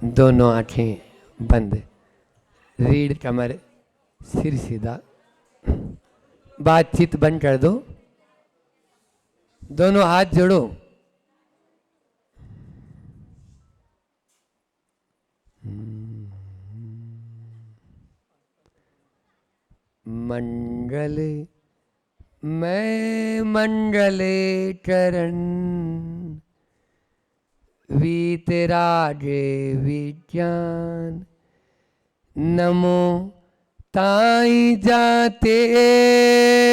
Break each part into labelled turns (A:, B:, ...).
A: दोनों आंखें बंद, रीढ़ कमर सिर सीधा, बातचीत बंद कर दो, दोनों हाथ जोड़ो। मंगल मैं मंगले चरण वीतरागे विज्ञान, नमो ताई जाते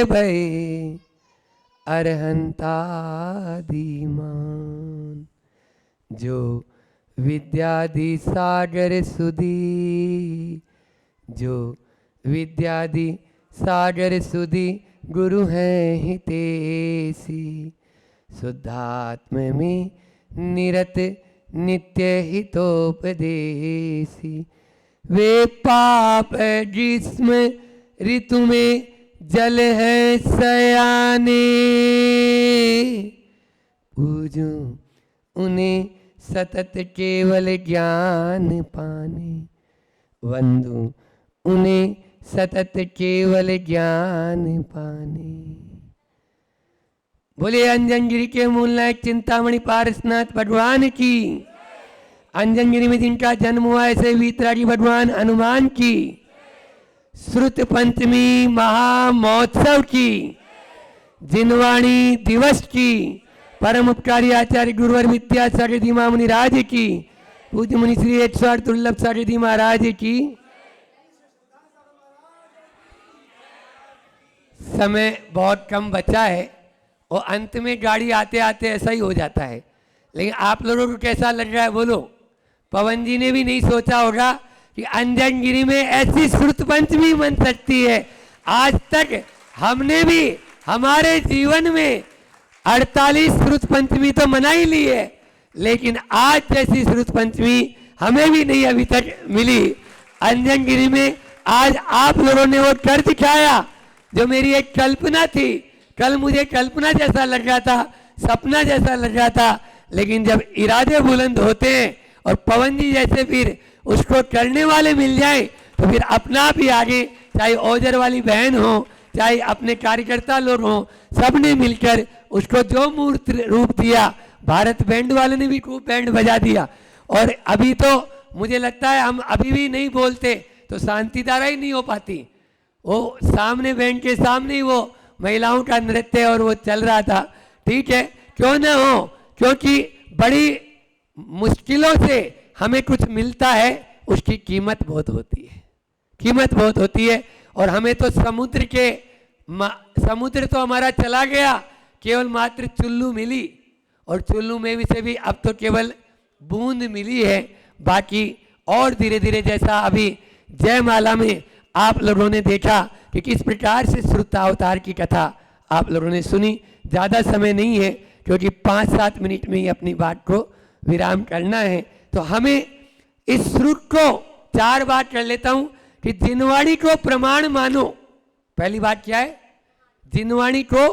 A: भई अरहंता दीमान, जो विद्यादि सागर सुधी, जो विद्यादि सागर सुधी गुरु हैं हितेशी, शुद्धात्म में निरत नित्य हितोपदेशी, वे पाप जिस्म ऋतु में जल है सयाने, पूजो उन्हें सतत केवल ज्ञान पाने, वंदू उन्हें सतत केवल ज्ञान पाने। बोले अंजनगिरी के मूलनायक चिंतामणि पारसनाथ भगवान की, अंजनगिरी में जिनका जन्म हुआ ऐसे वीतरागी भगवान हनुमान की, श्रुत पंचमी महामहोत्सव की, जिनवाणी दिवस की, परम उपकारी आचार्य गुरुवर विद्यासागर धीमा मुनि राज की, पूज्य मुनि श्री 108 दुर्लभ सागर धी महाराज की। समय बहुत कम बचा है और अंत में गाड़ी आते आते ऐसा ही हो जाता है, लेकिन आप लोगों को कैसा लग रहा है बोलो? पवन जी ने भी नहीं सोचा होगा कि अंजनगिरी में ऐसी श्रुत पंचमी बन सकती है। आज तक हमने भी हमारे जीवन में 48 श्रुत पंचमी तो मना ही ली है, लेकिन आज जैसी श्रुत पंचमी हमें भी नहीं अभी तक मिली। अंजनगिरी में आज आप लोगों ने वो कर दिखाया जो मेरी एक कल्पना थी। कल मुझे कल्पना जैसा लग रहा था, सपना जैसा लग रहा था, लेकिन जब इरादे बुलंद होते हैं और पवन जी जैसे फिर उसको करने वाले मिल जाए तो फिर अपना आप ही आगे, चाहे ओजर वाली बहन हो, चाहे अपने कार्यकर्ता लोग हों, सब ने मिलकर उसको जो मूर्त रूप दिया। भारत बैंड वाले ने भी खूब बैंड बजा दिया। और अभी तो मुझे लगता है हम अभी भी नहीं बोलते तो शांति धारा ही नहीं हो पाती। वो सामने बैंड के सामने ही वो महिलाओं का नृत्य और वो चल रहा था। ठीक है, क्यों ना हो, क्योंकि बड़ी मुश्किलों से हमें कुछ मिलता है, उसकी कीमत बहुत होती है, कीमत बहुत होती है। और हमें तो समुद्र तो हमारा चला गया, केवल मात्र चुल्लू मिली, और चुल्लू में भी से भी अब तो केवल बूंद मिली है। बाकी और धीरे धीरे, जैसा अभी जयमाला में आप लोगों ने देखा कि किस प्रकार से श्रुतावतार की कथा आप लोगों ने सुनी। ज़्यादा समय नहीं है क्योंकि 5-7 मिनट में ही अपनी बात को विराम करना है। तो हमें इस श्रुत को 4 बात कर लेता हूं कि जिनवाणी को प्रमाण मानो। पहली बात क्या है? जिनवाणी को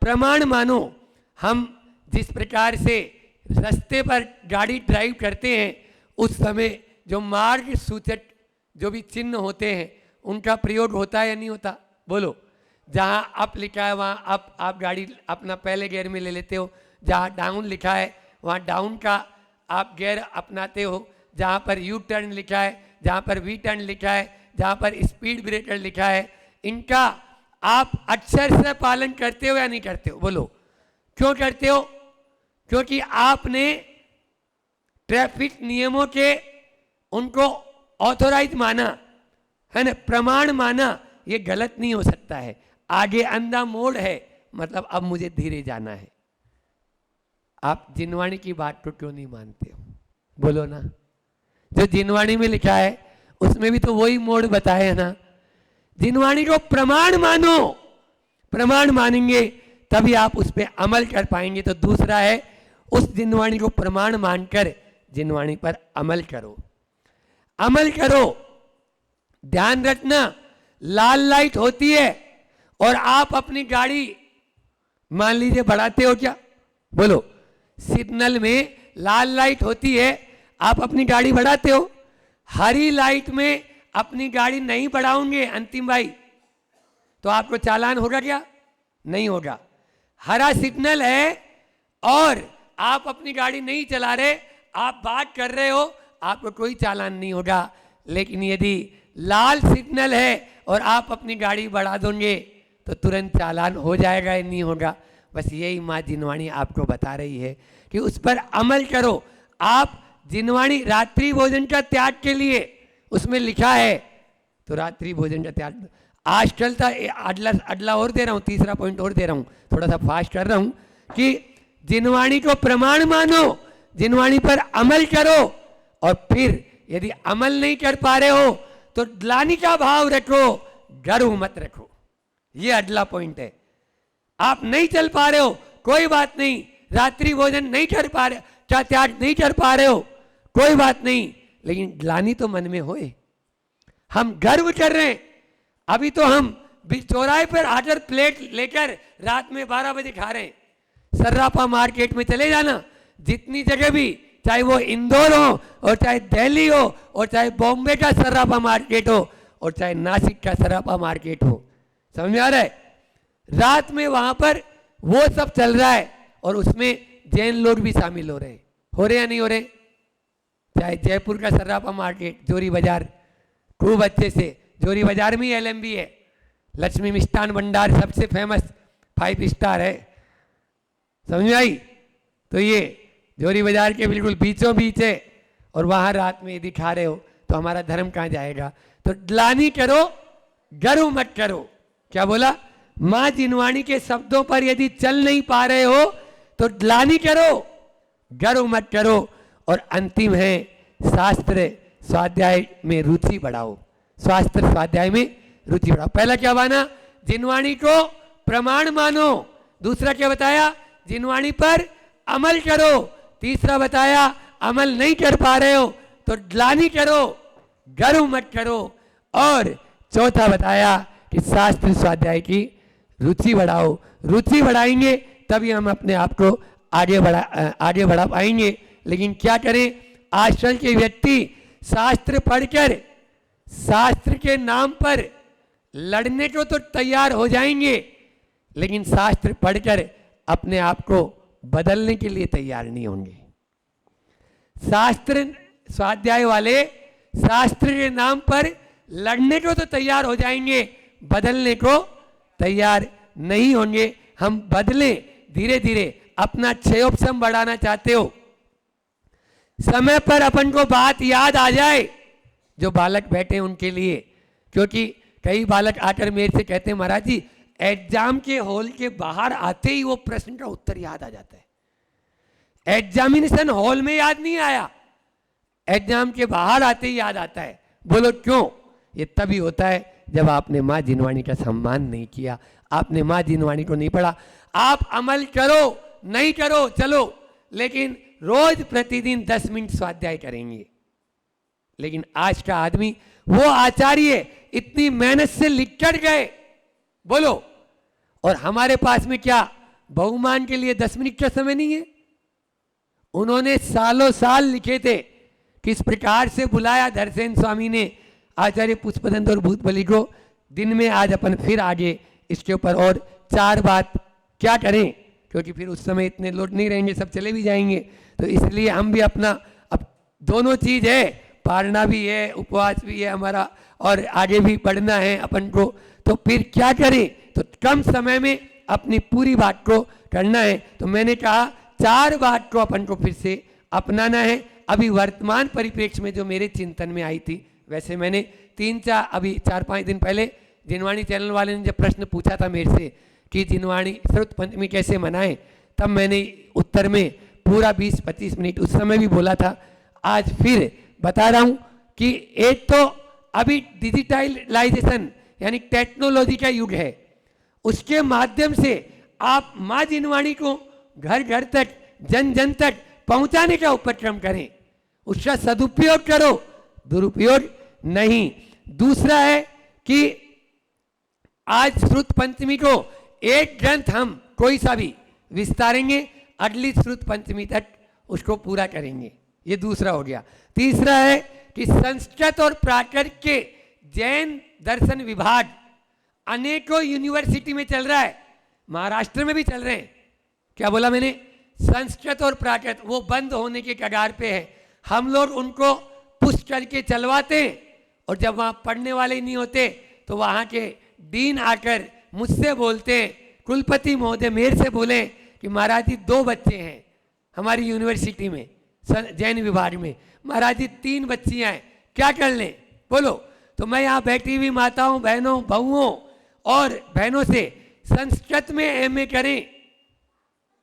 A: प्रमाण मानो। हम जिस प्रकार से रास्ते पर गाड़ी ड्राइव करते हैं, उस समय जो मार्ग सूचक जो भी चिन्ह होते हैं उनका प्रयोग होता है या नहीं होता? बोलो। जहाँ अप लिखा है वहाँ अप, आप गाड़ी अपना पहले गियर में ले लेते हो। जहाँ डाउन लिखा है वहाँ डाउन का आप गियर अपनाते हो। जहाँ पर यू टर्न लिखा है, जहाँ पर वी टर्न लिखा है, जहाँ पर स्पीड ब्रेकर लिखा है, इनका आप अक्षर से पालन करते हो या नहीं करते हो? बोलो। क्यों करते हो? क्योंकि आपने ट्रैफिक नियमों के उनको ऑथोराइज माना है ना, प्रमाण माना। ये गलत नहीं हो सकता है। आगे अंधा मोड़ है, मतलब अब मुझे धीरे जाना है। आप जिनवाणी की बात को क्यों नहीं मानते हो? बोलो ना। जो जिनवाणी में लिखा है उसमें भी तो वही मोड़ बताए है ना। जिनवाणी को प्रमाण मानो। प्रमाण मानेंगे तभी आप उस पर अमल कर पाएंगे। तो दूसरा है, उस जिनवाणी को प्रमाण मानकर जिनवाणी पर अमल करो। अमल करो। ध्यान रखना, लाल लाइट होती है और आप अपनी गाड़ी मान लीजिए बढ़ाते हो क्या? बोलो। सिग्नल में लाल लाइट होती है, आप अपनी गाड़ी बढ़ाते हो, हरी लाइट में अपनी गाड़ी नहीं बढ़ाओगे अंतिम भाई, तो आपको चालान होगा क्या? नहीं होगा। हरा सिग्नल है और आप अपनी गाड़ी नहीं चला रहे, आप बात कर रहे हो, आपको कोई चालान नहीं होगा। लेकिन यदि लाल सिग्नल है और आप अपनी गाड़ी बढ़ा दोगे तो तुरंत चालान हो जाएगा या नहीं होगा। बस यही माँ जिनवाणी आपको बता रही है कि उस पर अमल करो। आप जिनवाणी रात्रि भोजन का त्याग के लिए उसमें लिखा है, तो रात्रि भोजन का त्याग आज चलता अगला और दे रहा हूँ, तीसरा पॉइंट और दे रहा हूँ, थोड़ा सा फास्ट कर रहा हूँ कि जिनवाणी को प्रमाण मानो, जिनवाणी पर अमल करो, और फिर यदि अमल नहीं कर पा रहे हो तो ग्लानि का भाव रखो, गर्व मत रखो। ये अगला पॉइंट है। आप नहीं चल पा रहे हो, कोई बात नहीं, रात्रि भोजन नहीं कर पा रहे, क्या त्याग नहीं कर पा रहे हो, कोई बात नहीं, लेकिन ग्लानि तो मन में होए। हम गर्व कर रहे हैं, अभी तो हम चौराहे पर आकर प्लेट लेकर रात में 12 बजे खा रहे हैं। सर्राफा मार्केट में चले जाना, जितनी जगह भी, चाहे वो इंदौर हो और चाहे दिल्ली हो और चाहे बॉम्बे का सर्राफा मार्केट हो और चाहे नासिक का सर्राफा मार्केट हो, समझ में आ रहा है? रात में वहां पर वो सब चल रहा है और उसमें जैन लोग भी शामिल हो रहे या नहीं हो रहे? चाहे जयपुर का सर्राफा मार्केट, जोरी बाजार, खूब अच्छे से, जोरी बाजार में LMB है, लक्ष्मी मिष्ठान भंडार सबसे फेमस 5 स्टार है, समझ में आई? तो ये जोरी बाजार के बिल्कुल बीचों बीच है और वहां रात में यदि खा रहे हो तो हमारा धर्म कहां जाएगा? तो ग्लानि करो, गर्व मत करो। क्या बोला? मां जिनवाणी के शब्दों पर यदि चल नहीं पा रहे हो तो ग्लानि करो, गर्व मत करो। और अंतिम है शास्त्र स्वाध्याय में रुचि बढ़ाओ, शास्त्र स्वाध्याय में रुचि बढ़ाओ। पहला क्या माना? जिनवाणी को प्रमाण मानो। दूसरा क्या बताया? जिनवाणी पर अमल करो। तीसरा बताया अमल नहीं कर पा रहे हो तो ग्लानि करो, गर्व मत करो। और चौथा बताया कि शास्त्र स्वाध्याय की रुचि बढ़ाओ। रुचि बढ़ाएंगे तभी हम अपने आप को आगे बढ़ा पाएंगे। लेकिन क्या करें, आजकल के व्यक्ति शास्त्र पढ़कर शास्त्र के नाम पर लड़ने को तो तैयार हो जाएंगे, लेकिन शास्त्र पढ़कर अपने आप को बदलने के लिए तैयार नहीं होंगे। शास्त्र स्वाध्याय वाले शास्त्र के नाम पर लड़ने को तो तैयार हो जाएंगे, बदलने को तैयार नहीं होंगे। हम बदले धीरे धीरे, अपना क्षयोपशम बढ़ाना चाहते हो, समय पर अपन को बात याद आ जाए। जो बालक बैठे उनके लिए, क्योंकि कई बालक आकर मेरे से कहते हैं महाराज जी एग्जाम के हॉल के बाहर आते ही वो प्रश्न का उत्तर याद आ जाता है। एग्जामिनेशन हॉल में याद नहीं आया, एग्जाम के बाहर आते ही याद आता है। बोलो क्यों? ये तभी होता है जब आपने माँ जिनवाणी का सम्मान नहीं किया, आपने माँ जिनवाणी को नहीं पढ़ा। आप अमल करो, नहीं करो चलो, लेकिन रोज प्रतिदिन 10 मिनट स्वाध्याय करेंगे। लेकिन आज का आदमी, वो आचार्य इतनी मेहनत से लिख कर गए, बोलो, और हमारे पास में क्या बहुमान के लिए 10 मिनट का समय नहीं है? उन्होंने सालों साल लिखे थे। किस प्रकार से बुलाया धरसेन स्वामी ने आचार्य पुष्पदंत और भूतबली को। दिन में आज अपन फिर आगे इसके ऊपर और 4 बात क्या करें, क्योंकि फिर उस समय इतने लोग नहीं रहेंगे, सब चले भी जाएंगे। तो इसलिए हम भी अपना, अब दोनों चीज है, पारना भी है, उपवास भी है हमारा, और आगे भी पढ़ना है अपन को। तो फिर क्या करें? तो कम समय में अपनी पूरी बात को करना है। तो मैंने कहा 4 बात को अपन को फिर से अपनाना है। अभी वर्तमान परिप्रेक्ष्य में जो मेरे चिंतन में आई थी, वैसे मैंने 4-5 दिन पहले जिनवाणी चैनल वाले ने जब प्रश्न पूछा था मेरे से कि जिनवाणी श्रुत पंचमी कैसे मनाएं, तब मैंने उत्तर में पूरा 20-25 मिनट उस समय भी बोला था। आज फिर बता रहा हूं कि एक तो अभी डिजिटलाइजेशन यानी टेक्नोलॉजी का युग है, उसके माध्यम से आप माँ जिनवाणी को घर घर तक, जन जन तक पहुंचाने का उपक्रम करें, उसका सदुपयोग करो, दुरुपयोग नहीं। दूसरा है कि आज श्रुत पंचमी को एक ग्रंथ हम कोई सा भी विस्तारेंगे, अगली श्रुत पंचमी तक उसको पूरा करेंगे। ये दूसरा हो गया। तीसरा है कि संस्कृत और प्राकृत के जैन दर्शन विभाग अनेकों यूनिवर्सिटी में चल रहा है, महाराष्ट्र में भी चल रहे हैं। क्या बोला मैंने? संस्कृत और प्राकृत वो बंद होने के कगार पे है। हम लोग उनको पुश करके चलवाते हैं और जब वहाँ पढ़ने वाले नहीं होते तो वहाँ के डीन आकर मुझसे बोलते हैं, कुलपति महोदय मेरे से बोले कि महाराज जी 2 बच्चे हैं हमारी यूनिवर्सिटी में जैन विभाग में, महाराज जी 3 बच्चियाँ हैं, क्या कर लें बोलो? तो मैं यहाँ बैठी हुई माताओं बहनों बहुओं और बहनों से संस्कृत में एमए करें।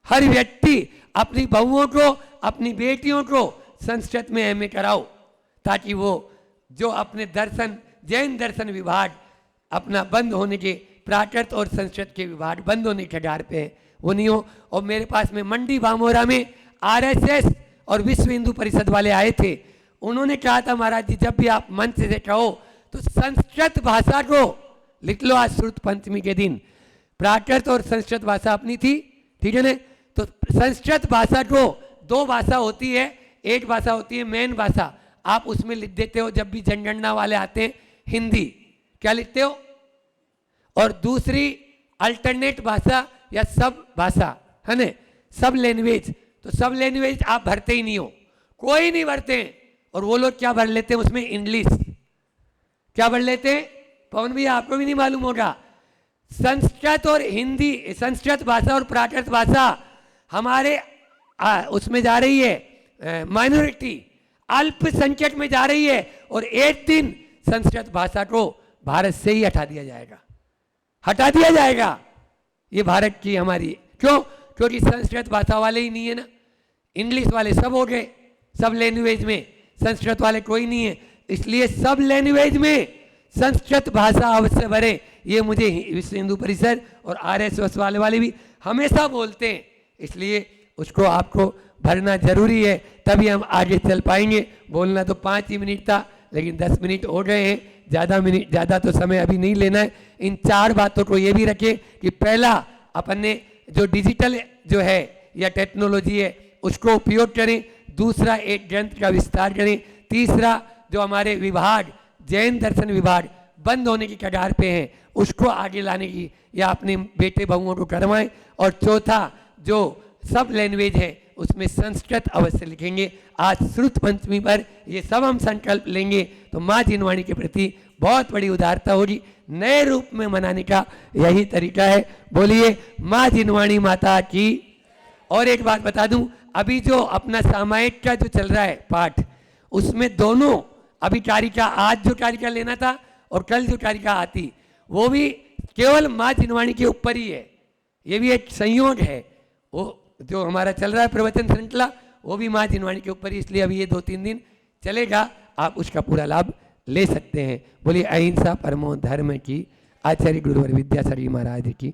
A: हर व्यक्ति अपनी बहुओं को अपनी बेटियों को संस्कृत में एमए कराओ ताकि वो जो अपने दर्शन जैन दर्शन विभाग अपना बंद होने के प्राकृत और संस्कृत के विभाग बंद होने के कगार पे है वो नहीं हो। और मेरे पास में मंडी बामोरा में आरएसएस और विश्व हिंदू परिषद वाले आए थे। उन्होंने कहा था महाराज जी जब भी आप मंच से कहो तो संस्कृत भाषा को लिख लो। आज श्रुत पंचमी के दिन प्राकृत और संस्कृत भाषा अपनी थी, ठीक है ना? तो संस्कृत भाषा को 2 भाषा होती है, एक भाषा होती है मेन भाषा, आप उसमें लिख देते हो जब भी जनगणना वाले आते हैं हिंदी, क्या लिखते हो? और दूसरी अल्टरनेट भाषा या सब भाषा है ना, सब लैंग्वेज। तो सब लैंग्वेज आप भरते ही नहीं हो, कोई नहीं भरते हैं। और वो लोग क्या भर लेते हैं उसमें? इंग्लिश। क्या भर लेते हैं पवन भैया? आपको भी नहीं मालूम होगा। संस्कृत और हिंदी, संस्कृत भाषा और प्राकृत भाषा हमारे उसमें जा रही है माइनॉरिटी अल्पसंख्यक में जा रही है और एक दिन संस्कृत भाषा को भारत से ही हटा दिया जाएगा, हटा दिया जाएगा। ये भारत की हमारी क्यों? क्योंकि संस्कृत भाषा वाले ही नहीं है ना, इंग्लिश वाले सब हो गए, सब लैंग्वेज में संस्कृत वाले कोई नहीं है। इसलिए सब लैंग्वेज में संस्कृत भाषा अवश्य भरे। ये मुझे विश्व हिंदू परिषद और आरएसएस वाले भी हमेशा बोलते हैं, इसलिए उसको आपको भरना जरूरी है, तभी हम आगे चल पाएंगे। बोलना तो 5 ही मिनट था लेकिन 10 मिनट हो गए हैं, ज़्यादा तो समय अभी नहीं लेना है। इन 4 बातों को ये भी रखें कि पहला अपन ने जो डिजिटल जो है या टेक्नोलॉजी है उसको उपयोग करें, दूसरा एक ग्रंथ का विस्तार करें, तीसरा जो हमारे विभाग जैन दर्शन विभाग बंद होने की कगार पे हैं उसको आगे लाने की या अपने बेटे बहुओं को करवाएं, और चौथा जो सब लैंग्वेज है उसमें संस्कृत अवश्य लिखेंगे। आज श्रुत पंचमी पर ये सब हम संकल्प लेंगे तो माँ जिनवाणी के प्रति बहुत बड़ी उदारता होगी। नए रूप में मनाने का यही तरीका है। बोलिए माँ जिनवाणी माता की। और एक बात बता दूं, अभी जो अपना सामायिक का जो चल रहा है पाठ, उसमें दोनों अभी कारिका, आज जो कारिका लेना था और कल जो कारिका आती वो भी केवल माँ जिनवाणी के ऊपर ही है। ये भी एक संयोग है, वो जो हमारा चल रहा है प्रवचन श्रृंखला वो भी माँ जिनवाणी के ऊपर ही, इसलिए अभी ये 2-3 दिन चलेगा, आप उसका पूरा लाभ ले सकते हैं। बोलिए अहिंसा परमो धर्म की, आचार्य गुरुवर विद्यासागर महाराज की।